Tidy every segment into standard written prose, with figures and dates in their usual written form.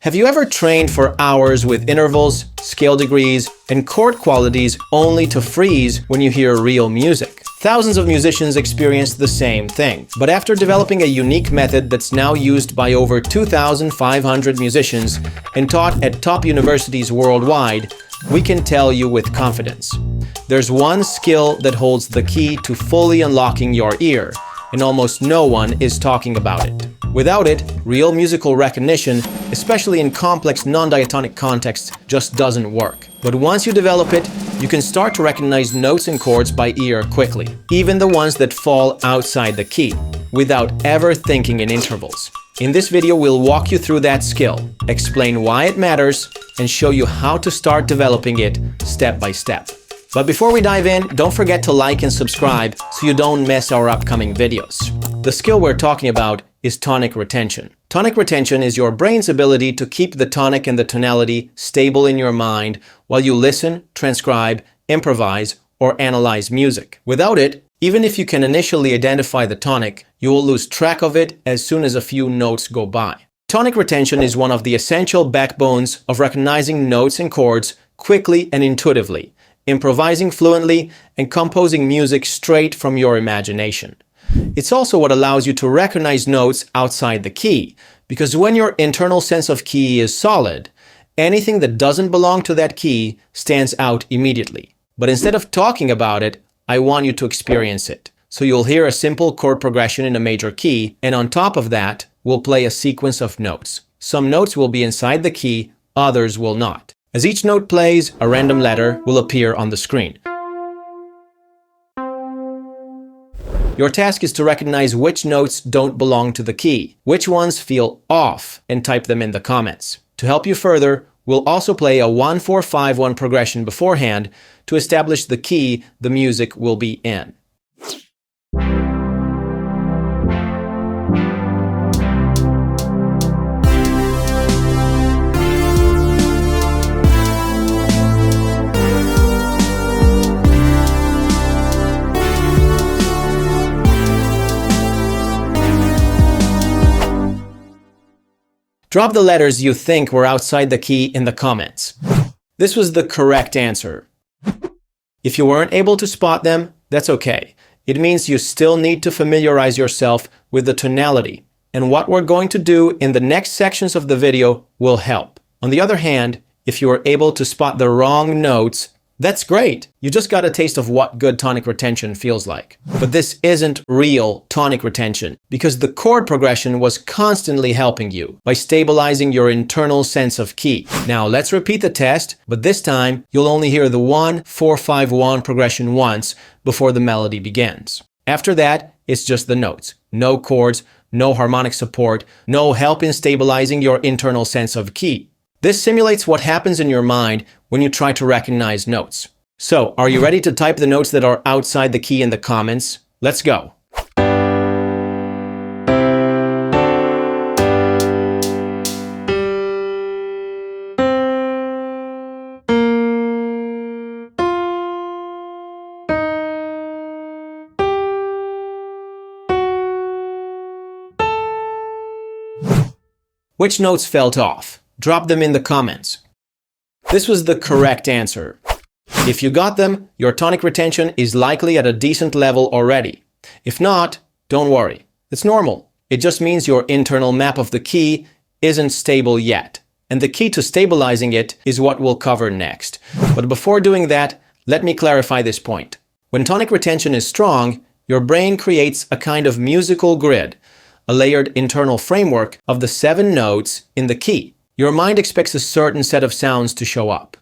Have you ever trained for hours with intervals, scale degrees, and chord qualities only to freeze when you hear real music? Thousands of musicians experience the same thing, but after developing a unique method that's now used by over 2,500 musicians and taught at top universities worldwide, we can tell you with confidence. There's one skill that holds the key to fully unlocking your ear, and almost no one is talking about it. Without it, real musical recognition, especially in complex non-diatonic contexts, just doesn't work. But once you develop it, you can start to recognize notes and chords by ear quickly, even the ones that fall outside the key, without ever thinking in intervals. In this video, we'll walk you through that skill, explain why it matters, and show you how to start developing it step by step. But before we dive in, don't forget to like and subscribe so you don't miss our upcoming videos. The skill we're talking about is tonic retention. Tonic retention is your brain's ability to keep the tonic and the tonality stable in your mind while you listen, transcribe, improvise, or analyze music. Without it, even if you can initially identify the tonic, you will lose track of it as soon as a few notes go by. Tonic retention is one of the essential backbones of recognizing notes and chords quickly and intuitively, improvising fluently, and composing music straight from your imagination. It's also what allows you to recognize notes outside the key, because when your internal sense of key is solid, anything that doesn't belong to that key stands out immediately. But instead of talking about it, I want you to experience it. So you'll hear a simple chord progression in a major key, and on top of that, we'll play a sequence of notes. Some notes will be inside the key, others will not. As each note plays, a random letter will appear on the screen. Your task is to recognize which notes don't belong to the key, which ones feel off, and type them in the comments. To help you further, we'll also play a 1-4-5-1 progression beforehand to establish the key the music will be in. Drop the letters you think were outside the key in the comments. This was the correct answer. If you weren't able to spot them, that's okay. It means you still need to familiarize yourself with the tonality, and what we're going to do in the next sections of the video will help. On the other hand, if you were able to spot the wrong notes, that's great. You just got a taste of what good tonic retention feels like. But this isn't real tonic retention, because the chord progression was constantly helping you by stabilizing your internal sense of key. Now let's repeat the test, but this time you'll only hear the 1-4-5-1 progression once before the melody begins. After that, it's just the notes. No chords, no harmonic support, no help in stabilizing your internal sense of key. This simulates what happens in your mind when you try to recognize notes. So, are you ready to type the notes that are outside the key in the comments? Let's go! Which notes felt off? Drop them in the comments. This was the correct answer. If you got them, your tonic retention is likely at a decent level already. If not, don't worry. It's normal. It just means your internal map of the key isn't stable yet. And the key to stabilizing it is what we'll cover next. But before doing that, let me clarify this point. When tonic retention is strong, your brain creates a kind of musical grid, a layered internal framework of the 7 notes in the key. Your mind expects a certain set of sounds to show up.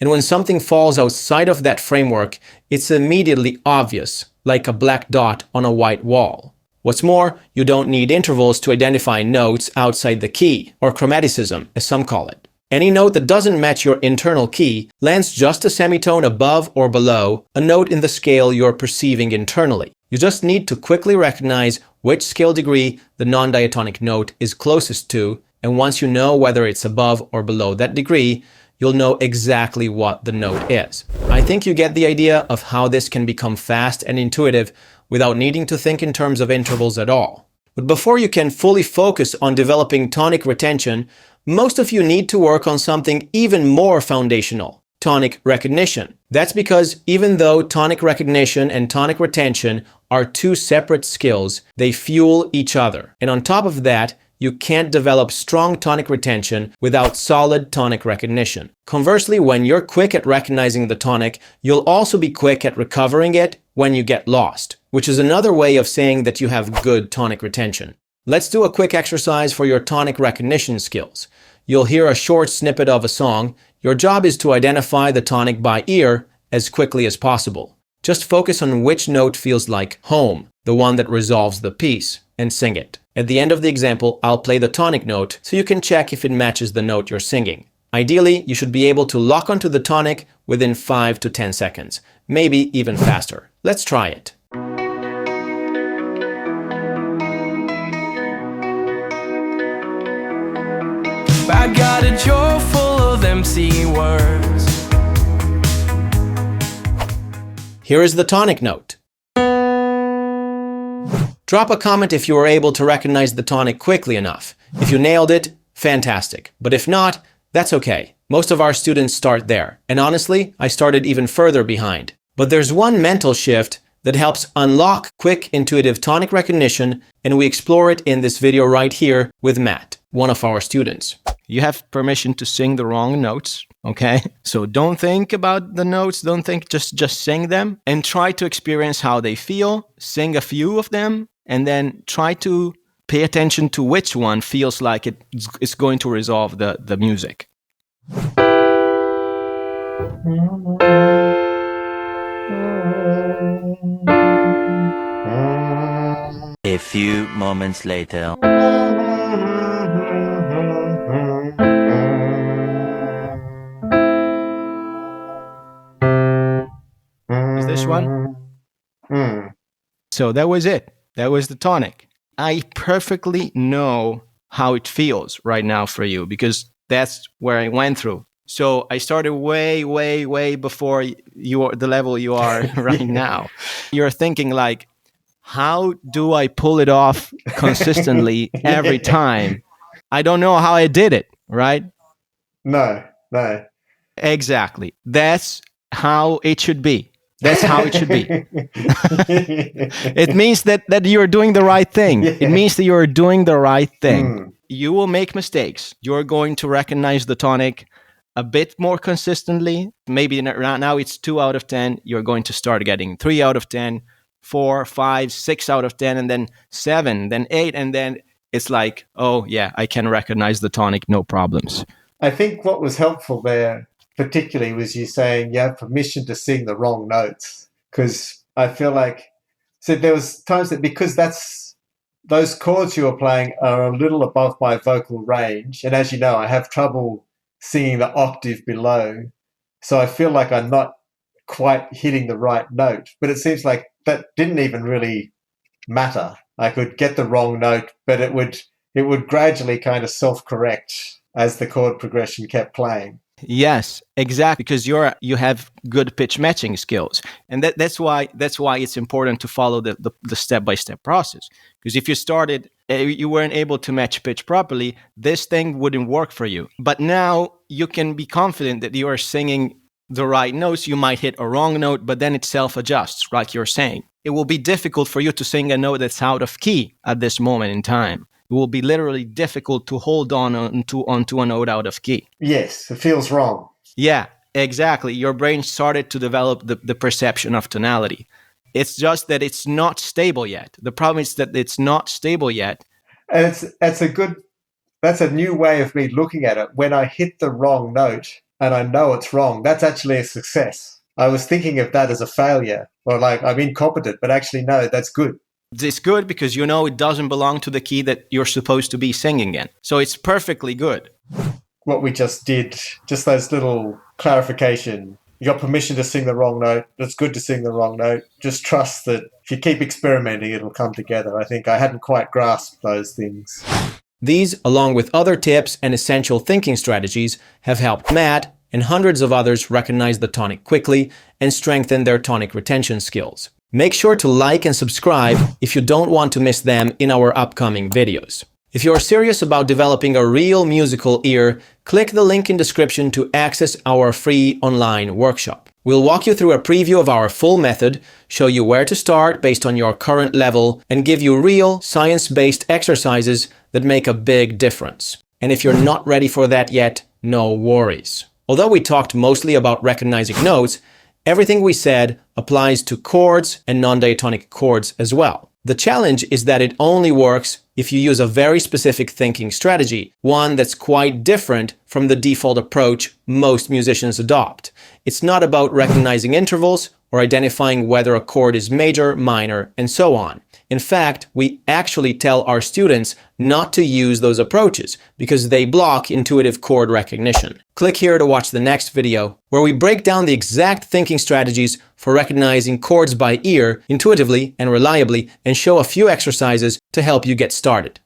And when something falls outside of that framework, it's immediately obvious, like a black dot on a white wall. What's more, you don't need intervals to identify notes outside the key, or chromaticism, as some call it. Any note that doesn't match your internal key lands just a semitone above or below a note in the scale you're perceiving internally. You just need to quickly recognize which scale degree the non-diatonic note is closest to, and once you know whether it's above or below that degree, you'll know exactly what the note is. I think you get the idea of how this can become fast and intuitive without needing to think in terms of intervals at all. But before you can fully focus on developing tonic retention, Most of you need to work on something even more foundational: tonic recognition. That's because even though tonic recognition and tonic retention are two separate skills, they fuel each other. And on top of that, you can't develop strong tonic retention without solid tonic recognition. Conversely, when you're quick at recognizing the tonic, you'll also be quick at recovering it when you get lost, which is another way of saying that you have good tonic retention. Let's do a quick exercise for your tonic recognition skills. You'll hear a short snippet of a song. Your job is to identify the tonic by ear as quickly as possible. Just focus on which note feels like home, the one that resolves the piece, and sing it. At the end of the example, I'll play the tonic note so you can check if it matches the note you're singing. Ideally, you should be able to lock onto the tonic within 5 to 10 seconds, maybe even faster. Let's try it. I got a drawer full of empty words. Here is the tonic note. Drop a comment if you were able to recognize the tonic quickly enough. If you nailed it, fantastic. But if not, that's okay. Most of our students start there. And honestly, I started even further behind. But there's one mental shift that helps unlock quick intuitive tonic recognition, and we explore it in this video right here with Matt, one of our students. You have permission to sing the wrong notes, okay? So don't think about the notes, don't think, just sing them and try to experience how they feel, sing a few of them, and then try to pay attention to which one feels like it's going to resolve the music. A few moments later. Is this one? So that was it. That was the tonic. I perfectly know how it feels right now for you because that's where I went through. So I started way, way, way before the level you are right now. You're thinking like, how do I pull it off consistently every time? I don't know how I did it, right? No. Exactly. That's how it should be. That's how it should be. It means that you're doing the right thing. Yeah. It means that you're doing the right thing. You will make mistakes. You're going to recognize the tonic a bit more consistently. Maybe right now it's 2 out of 10. You're going to start getting 3 out of 10, 4, 5, 6 out of 10, and then 7, then 8, and then it's like, oh yeah, I can recognize the tonic, no problems. I think what was helpful there particularly was you saying you have permission to sing the wrong notes, because I feel like, so there was times that because those chords you were playing are a little above my vocal range, and as you know, I have trouble singing the octave below, so I feel like I'm not quite hitting the right note, but it seems like that didn't even really matter. I could get the wrong note, but it would gradually kind of self-correct as the chord progression kept playing. Yes, exactly, because you have good pitch matching skills, and that's why it's important to follow the step-by-step process. Because if you weren't able to match pitch properly, this thing wouldn't work for you. But now you can be confident that you are singing the right notes. You might hit a wrong note, but then it self-adjusts, like you're saying. It will be difficult for you to sing a note that's out of key at this moment in time. It will be literally difficult to hold onto a note out of key. Yes, it feels wrong. Yeah, exactly. Your brain started to develop the perception of tonality. It's just that it's not stable yet. The problem is that it's not stable yet. And that's a new way of me looking at it. When I hit the wrong note and I know it's wrong, that's actually a success. I was thinking of that as a failure, or like I'm incompetent, but actually no, that's good. It's good because you know it doesn't belong to the key that you're supposed to be singing in. So it's perfectly good. What we just did, just those little clarification. You got permission to sing the wrong note. It's good to sing the wrong note. Just trust that if you keep experimenting, it'll come together. I think I hadn't quite grasped those things. These, along with other tips and essential thinking strategies, have helped Matt and hundreds of others recognize the tonic quickly and strengthen their tonic retention skills. Make sure to like and subscribe if you don't want to miss them in our upcoming videos. If you're serious about developing a real musical ear, click the link in description to access our free online workshop. We'll walk you through a preview of our full method, show you where to start based on your current level, and give you real, science-based exercises that make a big difference. And if you're not ready for that yet, no worries. Although we talked mostly about recognizing notes, everything we said applies to chords and non-diatonic chords as well. The challenge is that it only works if you use a very specific thinking strategy, one that's quite different from the default approach most musicians adopt. It's not about recognizing intervals or identifying whether a chord is major, minor, and so on. In fact, we actually tell our students not to use those approaches because they block intuitive chord recognition. Click here to watch the next video, where we break down the exact thinking strategies for recognizing chords by ear intuitively and reliably, and show a few exercises to help you get started.